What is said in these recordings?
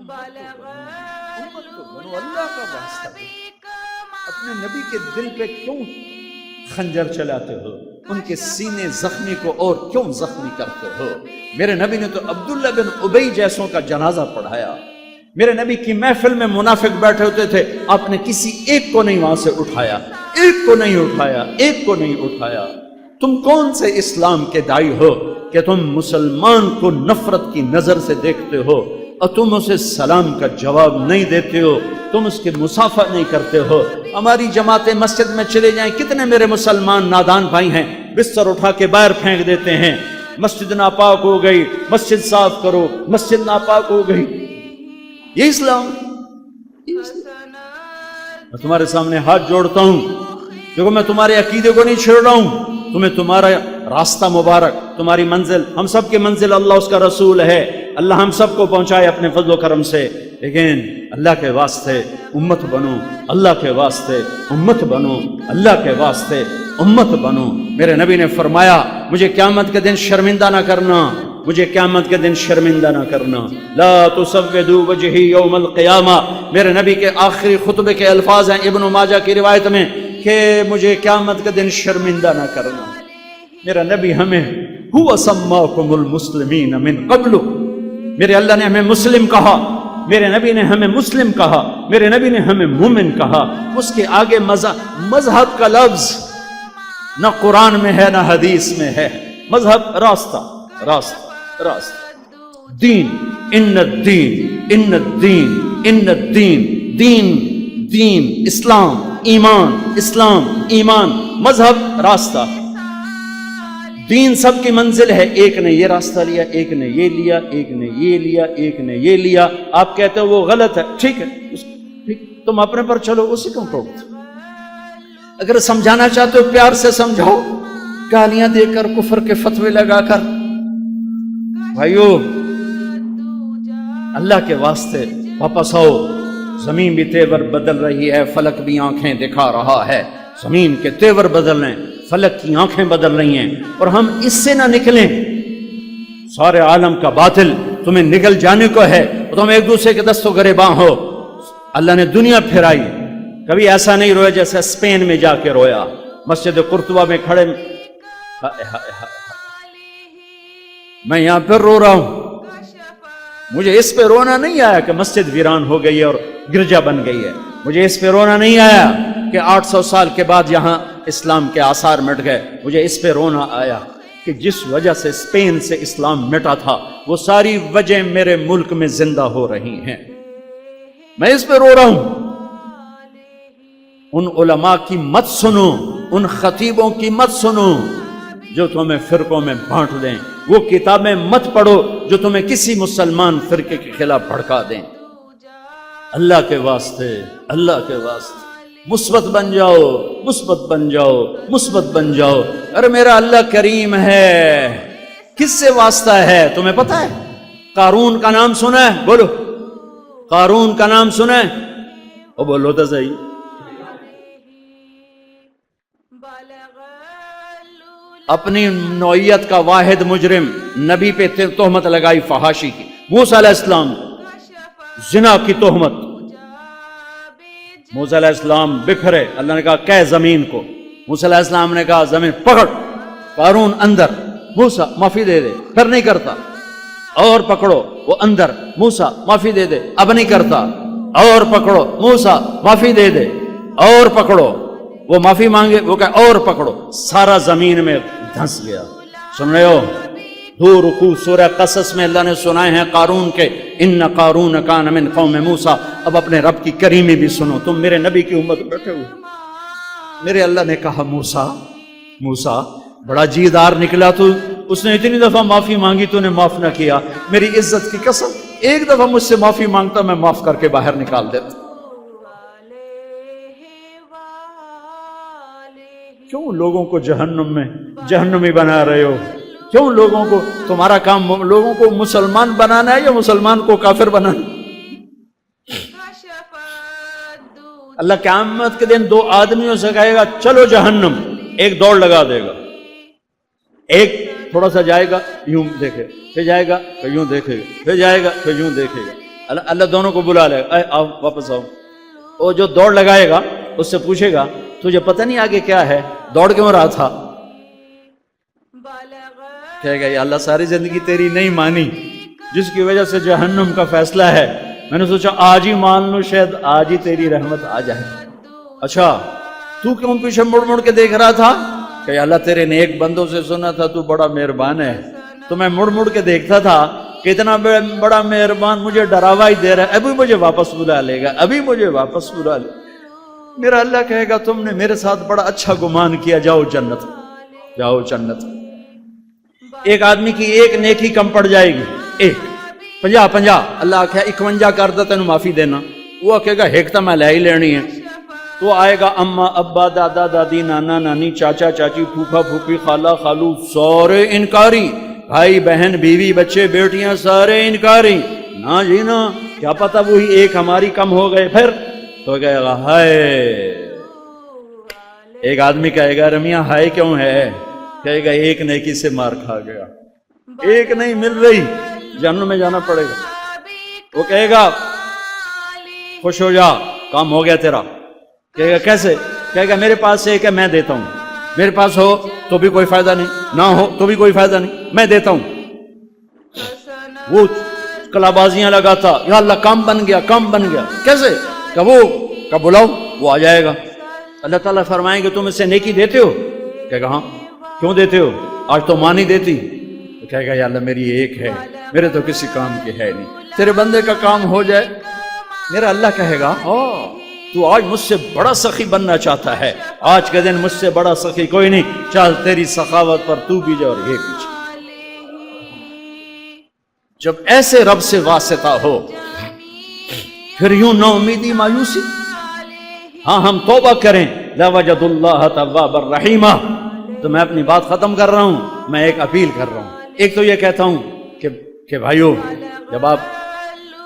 امت کو بنو، اللہ کا واسطہ دو۔ اپنے نبی کے دل پہ کیوں خنجر چلاتے ہو؟ ان کے سینے زخمی کو اور کیوں زخمی کرتے ہو؟ میرے نبی نے تو عبداللہ بن ابی جیسوں کا جنازہ پڑھایا۔ میرے نبی کی محفل میں منافق بیٹھے ہوتے تھے، آپ نے کسی ایک کو نہیں وہاں سے اٹھایا، ایک کو نہیں اٹھایا، ایک کو نہیں اٹھایا۔ تم کون سے اسلام کے داعی ہو کہ تم مسلمان کو نفرت کی نظر سے دیکھتے ہو اور تم اسے سلام کا جواب نہیں دیتے ہو، تم اس کے مصافحہ نہیں کرتے ہو؟ ہماری جماعتیں مسجد میں چلے جائیں، کتنے میرے مسلمان نادان بھائی ہیں بستر اٹھا کے باہر پھینک دیتے ہیں، مسجد ناپاک ہو گئی، مسجد صاف کرو، مسجد ناپاک ہو گئی۔ یہ اسلام؟ میں تمہارے سامنے ہاتھ جوڑتا ہوں، دیکھو میں تمہارے عقیدے کو نہیں چھیڑ رہا ہوں، تمہیں تمہارا راستہ مبارک، تمہاری منزل، ہم سب کی منزل اللہ اس کا رسول ہے، اللہ ہم سب کو پہنچائے اپنے فضل و کرم سے، لیکن اللہ کے واسطے امت بنو، اللہ کے واسطے امت بنو، اللہ کے واسطے امت بنو۔ میرے نبی نے فرمایا مجھے قیامت کے دن شرمندہ نہ کرنا، مجھے قیامت کے دن شرمندہ نہ کرنا، لا تسودوا وجہی یوم القیامہ۔ میرے نبی کے آخری خطبے کے الفاظ ہیں ابن ماجہ کی روایت میں کہ مجھے قیامت کے دن شرمندہ نہ کرنا۔ میرا نبی ہمیں هو سماکم المسلمین من قبل، میرے اللہ نے ہمیں مسلم کہا، میرے نبی نے ہمیں مسلم کہا، میرے نبی نے ہمیں مومن کہا۔ اس کے آگے مذہب کا لفظ نہ قرآن میں ہے نہ حدیث میں ہے۔ مذہب راستہ، راستہ، راستہ، دین، ان الدین، ان الدین، ان الدین، دین، دین، اسلام، ایمان، اسلام، ایمان، مذہب راستہ۔ دین سب کی منزل ہے، ایک نے یہ راستہ لیا، ایک نے یہ لیا، ایک نے یہ لیا، ایک نے یہ لیا۔ آپ کہتے ہو وہ غلط ہے، ٹھیک ہے، تم اپنے پر چلو، اسی کو ٹوکتے۔ اگر سمجھانا چاہتے ہو پیار سے سمجھاؤ، گالیاں دے کر، کفر کے فتوے لگا کر۔ بھائیو اللہ کے واسطے واپس آؤ، زمین بھی تیور بدل رہی ہے، فلک بھی آنکھیں دکھا رہا ہے، زمین کے تیور بدل رہے ہیں، فلک کی آنکھیں بدل رہی ہیں، اور ہم اس سے نہ نکلیں۔ سارے عالم کا باطل تمہیں نگل جانے کو ہے، اور تم ایک دوسرے کے دست و گریباں ہو۔ اللہ نے دنیا پھیرائی، کبھی ایسا نہیں رویا جیسے اسپین میں جا کے رویا، مسجد قرطبہ میں کھڑے۔ میں یہاں پھر رو رہا ہوں، مجھے اس پہ رونا نہیں آیا کہ مسجد ویران ہو گئی ہے اور گرجا بن گئی ہے، مجھے اس پہ رونا نہیں آیا کہ 800 سال کے بعد یہاں اسلام کے آثار مٹ گئے، مجھے اس پہ رونا آیا کہ جس وجہ سے اسپین سے اسلام مٹا تھا وہ ساری وجہ میرے ملک میں زندہ ہو رہی ہیں۔ میں اس پہ رو رہا ہوں۔ ان علماء کی مت سنو، ان خطیبوں کی مت سنو جو تمہیں فرقوں میں بانٹ دیں، وہ کتابیں مت پڑھو جو تمہیں کسی مسلمان فرقے کے خلاف بھڑکا دیں۔ اللہ کے واسطے، اللہ کے واسطے مثبت بن جاؤ، مثبت بن جاؤ، مثبت بن جاؤ۔ ارے میرا اللہ کریم ہے، کس سے واسطہ ہے تمہیں پتہ ہے؟ قارون کا نام سنا ہے؟ بولو، قارون کا نام سنا ہے؟ او بولو تو صحیح۔ اپنی نوعیت کا واحد مجرم، نبی پہ تہمت لگائی فحاشی کی، موسیٰ علیہ السلام زنا کی تہمت۔ موسیٰ علیہ السلام بکھرے، اللہ نے کہا کہ زمین کو، موسیٰ علیہ السلام نے کہا زمین پکڑ، قارون اندر، موسیٰ معافی دے دے، پھر نہیں کرتا، اور پکڑو، وہ اندر، موسیٰ معافی دے دے، اب نہیں کرتا، اور پکڑو، موسیٰ معافی دے دے، اور پکڑو، وہ معافی مانگے، وہ کہ اور پکڑو، سارا زمین میں دھنس گیا۔ سن رہے ہو؟ دو رکوع سورہ قصص میں اللہ نے سنائے ہیں قارون کے، ان قارون کان من قوم موسیٰ۔ اب اپنے رب کی کریمی بھی سنو، تم میرے نبی کی امت بیٹھے ہوئے، میرے اللہ نے کہا موسیٰ، موسیٰ بڑا جیدار نکلا تو، اس نے اتنی دفعہ معافی مانگی تو نے معاف نہ کیا، میری عزت کی قسم ایک دفعہ مجھ سے معافی مانگتا میں معاف کر کے باہر نکال دیتا۔ کیوں لوگوں کو جہنم میں جہنمی بنا رہے ہو؟ کیوں لوگوں کو، تمہارا کام لوگوں کو مسلمان بنانا ہے یا مسلمان کو کافر بنانا؟ اللہ قیامت کے دن دو آدمیوں سے کہے گا چلو جہنم، ایک دوڑ لگا دے گا، ایک تھوڑا سا جائے گا یوں دیکھے، پھر جائے گا پھر یوں دیکھے گا، پھر جائے گا پھر یوں دیکھے گا، اللہ دونوں کو بلا لے، اے آؤ واپس آؤ. وہ جو دوڑ لگائے گا اس سے پوچھے گا تجھے پتہ نہیں آگے کیا ہے، دوڑ کیوں رہا تھا؟ کہے گا یا اللہ ساری زندگی تیری نہیں مانی، جس کی وجہ سے جہنم کا فیصلہ ہے، میں نے سوچا آج ہی مان لوں، شاید آج ہی تیری رحمت آ جائے. اچھا تو کیوں پیچھے مڑ مڑ کے دیکھ رہا تھا؟ کہ اللہ تیرے نیک بندوں سے سنا تھا تو بڑا مہربان ہے، تو میں مڑ مڑ کے دیکھتا تھا کہ اتنا بڑا مہربان مجھے ڈراوا ہی دے رہا ہے، ابھی مجھے واپس بلا لے گا، ابھی مجھے واپس بلا لے. میرا اللہ کہے گا تم نے میرے ساتھ بڑا اچھا گمان کیا، جاؤ جنت، جاؤ جنت. ایک آدمی کی ایک نیکی کم پڑ جائے گی، ایک 50 اللہ آکھے 51 کر دے تینوں معافی دینا، وہ کہے گا ایک تو میں لے ہی لینی ہے. تو آئے گا اماں ابا دادا دادی نانا نانی چاچا چاچی پھوپھا پھوپھی خالہ خالو سارے انکاری، بھائی بہن بیوی بچے بیٹیاں سارے انکاری. نہ جی نا، کیا پتہ وہی ایک ہماری کم ہو گئے. پھر تو کہے گا ہائے. ایک آدمی کہے گا رمیاں ہائے کیوں ہے؟ کہے گا ایک نیکی سے مار کھا گیا، ایک نہیں مل رہی، جہنم میں جانا پڑے گا. وہ کہے گا خوش ہو جا، کام ہو گیا تیرا. کہے گا کیسے؟ کہے گا میرے پاس ایک ہے میں دیتا ہوں، میرے پاس ہو تو بھی کوئی فائدہ نہیں، نہ ہو تو بھی کوئی فائدہ نہیں، میں دیتا ہوں. وہ کلا بازیاں لگاتا، یا اللہ کام بن گیا، کام بن گیا. کیسے؟ کہ وہ کہ بلاؤ وہ آ جائے گا. اللہ تعالیٰ فرمائیں گے تم اس سے نیکی دیتے ہو؟ کہے گا ہاں. کیوں دیتے ہو؟ آج تو ماں نہیں دیتی. تو کہے گا یا اللہ میری ایک ہے، میرے تو کسی کام کی ہے نہیں، تیرے بندے کا کام ہو جائے. میرا اللہ کہے گا تو آج مجھ سے بڑا سخی بننا چاہتا ہے، آج کے دن مجھ سے بڑا سخی کوئی نہیں، چل تیری سخاوت پر تو بھی جا اور یہ پیچھے. جب ایسے رب سے واسطہ ہو پھر یوں نا امیدی مایوسی. ہاں ہم توبہ کریں، لوجد اللہ توابا الرحیمہ. تو میں اپنی بات ختم کر رہا ہوں، میں ایک اپیل کر رہا ہوں. ایک تو یہ کہتا ہوں کہ بھائیو جب آپ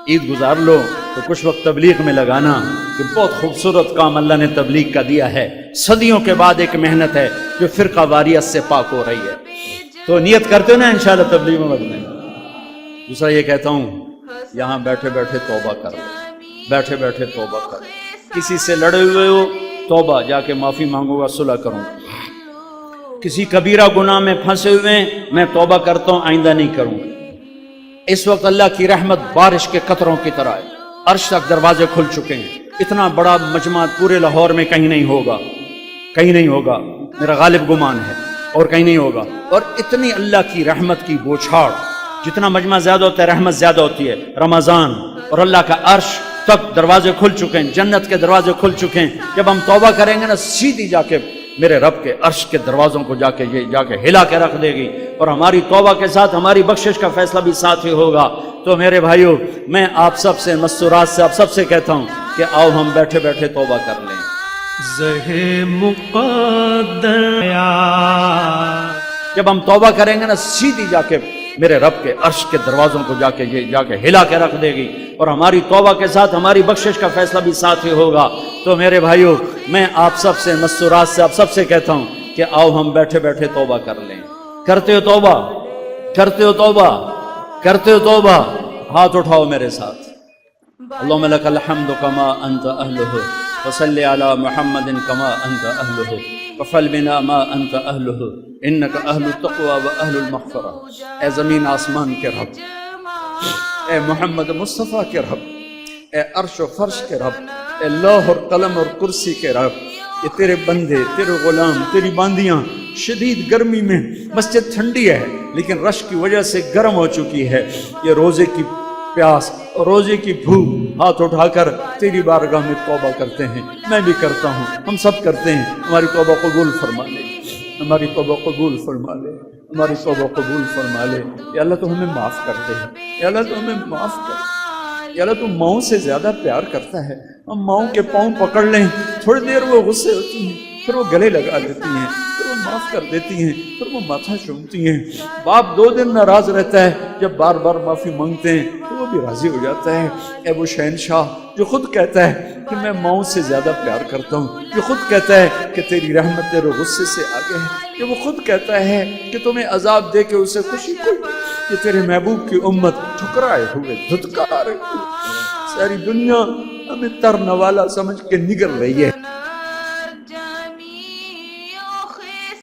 عید گزار لو تو کچھ وقت تبلیغ میں لگانا، کہ بہت خوبصورت کام اللہ نے تبلیغ کا دیا ہے، صدیوں کے بعد ایک محنت ہے جو فرقہ واریت سے پاک ہو رہی ہے. تو نیت کرتے ہو نا انشاءاللہ تبلیغ میں لگنے. دوسرا یہ کہتا ہوں یہاں بیٹھے بیٹھے توبہ کر لو، بیٹھے بیٹھے توبہ کر لو. کسی سے لڑے ہوئے ہو توبہ، جا کے معافی مانگو گا، صلح کروں. کسی کبیرہ گناہ میں پھنسے ہوئے میں توبہ کرتا ہوں، آئندہ نہیں کروں گا. اس وقت اللہ کی رحمت بارش کے قطروں کی طرح ہے، عرش تک دروازے کھل چکے ہیں. اتنا بڑا مجمع پورے لاہور میں کہیں نہیں ہوگا، کہیں نہیں ہوگا، میرا غالب گمان ہے، اور کہیں نہیں ہوگا. اور اتنی اللہ کی رحمت کی بوچھاڑ، جتنا مجمع زیادہ ہوتا ہے رحمت زیادہ ہوتی ہے. رمضان اور اللہ کا عرش تک دروازے کھل چکے ہیں، جنت کے دروازے کھل چکے ہیں. جب ہم توبہ کریں گے نا، سیدھی جا کے میرے رب کے عرش کے دروازوں کو جا کے ہلا کے رکھ دے گی، اور ہماری توبہ کے ساتھ ہماری بخشش کا فیصلہ بھی ساتھ ہی ہوگا. تو میرے بھائیو، میں آپ سب سے مستورات سے آپ سب سے کہتا ہوں کہ آؤ ہم بیٹھے بیٹھے توبہ کر لیں. زہ مقدر جب ہم توبہ کریں گے نا، سیدھی جا کے میرے رب کے عرش کے دروازوں کو جا کے ہلا کے رکھ دے گی، اور ہماری توبہ کے ساتھ ہماری بخشش کا فیصلہ بھی ساتھ ہی ہوگا. تو میرے بھائیو، میں آپ سب سے مستورات سے آپ سب سے کہتا ہوں کہ آؤ ہم بیٹھے بیٹھے توبہ کر لیں. کرتے ہو توبہ؟ کرتے ہو توبہ؟ کرتے ہو توبہ؟ ہاتھ اٹھاؤ میرے ساتھ. اللہم لک الحمد کما انت اہلہ، وصلی علی محمد کما انت اہلہ، وفعل بنا ما انت اہلہ، انک اہل التقوی و اہل المغفرہ. اے زمین آسمان کے رب، اے محمد مصطفیٰ کے رب، اے عرش و فرش کے رب، اے لوح اور قلم اور کرسی کے رب، یہ تیرے بندے، تیرے غلام، تیری باندیاں شدید گرمی میں، مسجد ٹھنڈی ہے لیکن رش کی وجہ سے گرم ہو چکی ہے. یہ روزے کی پیاس اور روزے کی بھوک، ہاتھ اٹھا کر تیری بارگاہ میں توبہ کرتے ہیں. میں بھی کرتا ہوں، ہم سب کرتے ہیں. ہماری توبہ قبول فرما لے، ہماری توبہ قبول فرما لے، ہماری توبہ قبول فرما لے. یا اللہ تو ہمیں معاف کر دے، یا اللہ تو ہمیں معاف کر. یا اللہ تو ماؤں سے زیادہ پیار کرتا ہے. ہم ماؤں کے پاؤں پکڑ لیں، تھوڑی دیر وہ غصے ہوتی ہیں، پھر وہ گلے لگا لیتی ہیں، پھر وہ معاف کر دیتی ہیں، پھر وہ ماتھا چومتی ہیں. باپ 2 دن ناراض رہتا ہے، جب بار بار معافی مانگتے ہیں تو وہ بھی راضی ہو جاتا ہے. اے وہ شہنشاہ جو خود کہتا ہے کہ میں ماؤں سے زیادہ پیار کرتا ہوں، جو خود کہتا ہے کہ تیری رحمت تیرے غصے سے آگے ہے، کہ وہ خود کہتا ہے کہ تمہیں عذاب دے کے اسے خوشی کوئی، کہ تیرے محبوب کی امت ٹھکرائے ہوئے دھتکارے ساری دنیا ہمیں ترنے والا سمجھ کے نگل رہی ہے.